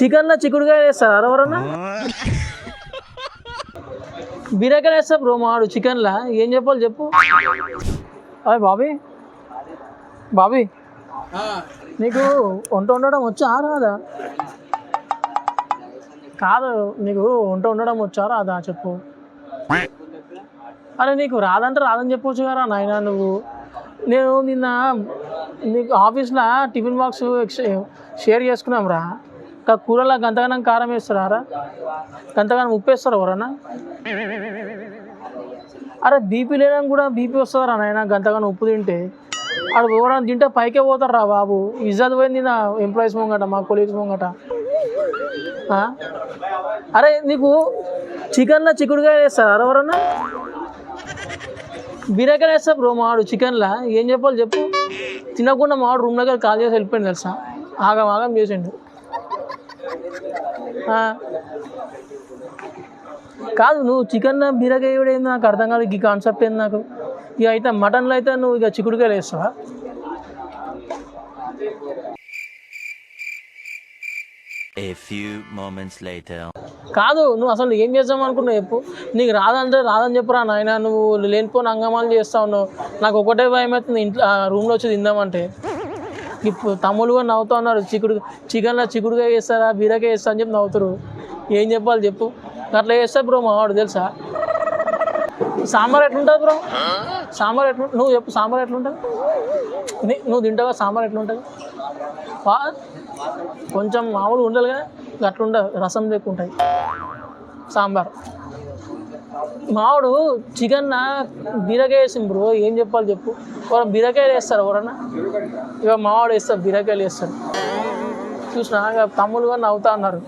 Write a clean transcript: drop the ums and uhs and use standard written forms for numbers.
చికెన్లో చిక్కుడుకాయ వేస్తారు ఎవరన్నా? బీరకాయ వేస్తా బ్రో మాడు చికెన్లా. ఏం చెప్పాలి చెప్పు. అదే బాబీ బాబీ నీకు వంట వండడం వచ్చా రాదా? కాదు నీకు వంట వండడం వచ్చా రాదా చెప్పు. అరే నీకు రాదంటే రాదని చెప్పవచ్చు కదా నాయన నువ్వు. నేను నిన్న నీకు ఆఫీస్లో టిఫిన్ బాక్స్ షేర్ చేసుకున్నాం రా. కూరలో గంతగానం కారం వేస్తారా, గంతగానం ఉప్పు వేస్తారు ఎవరన్నా? అరే బీపీ లేదని కూడా బీపీ వస్తుందిరా నాయన గంతగానం ఉప్పు తింటే. అక్కడ ఎవరైనా తింటే పైకే పోతారు రా బాబు. ఇజ్జత్ పోయింది నా ఎంప్లాయీస్ ముంగట, మా కొలీగ్స్ ముంగట. అరే నీకు చికెన్లో చిక్కుడుకాయ వేస్తారు ఎవరన్నా? బీరకాయ వేస్తా బ్రో మాడు చికెన్లా. ఏం చెప్పాలి చెప్పు. తినకుండా మాడు రూమ్ దగ్గర కాల్ చేసి వెళ్ళిపోయింది తెలుసా. ఆగం ఆగం చేసిండు. కాదు నువ్వు చికెన్ బీరకాయ కూడా ఏంది నాకు అర్థం కాదు. ఈ కాన్సెప్ట్ ఏంది నాకు. ఇక అయితే మటన్లో అయితే నువ్వు ఇక చిక్కుడుకాయలు వేస్తావా? A few moments later. కాదు నువ్వు అసలు ఏం చేద్దాం అనుకున్నావు చెప్పు. నీకు రాదంటే రాదని చెప్పురా నాయన. నువ్వు లేనిపోని అంగమాలు చేస్తా ఉన్నావు. నాకు ఒకటే భయం అవుతుంది ఇంట్లో రూమ్లో వచ్చి తిందామంటే. ఇప్పుడు తమ్ముళ్ళు కూడా నవ్వుతూ ఉన్నారు. చికెన్లో చిక్కుడుగా వేస్తారా బీరకాయ వేస్తా అని చెప్పి నవ్వుతారు. ఏం చెప్పాలి చెప్పు. అట్లా వేస్తా బ్రో మావాడు తెలుసా. సాంబార్ ఎట్లుంటుంది బ్రో? సాంబార్ నువ్వు చెప్పు. సాంబార్ ఎట్లుంటుంది? నువ్వు తింటావా సాంబార్ ఎట్లుంటుంది? కొంచెం మామూలుగా ఉండాలి కదా, అట్లుండదు. రసం లేకుంటాయి సాంబార్. మావాడు చికెన్ బీరకాయ వేసింది బ్రో. ఏం చెప్పాలి చెప్పు. బీరకాయలు వేస్తారు ఎవరన్నా? ఇక మావాడు వేస్తారు బీరకాయలు వేస్తారు. చూసినా తమ్ముళ్ళు కూడా నవ్వుతా అన్నారు.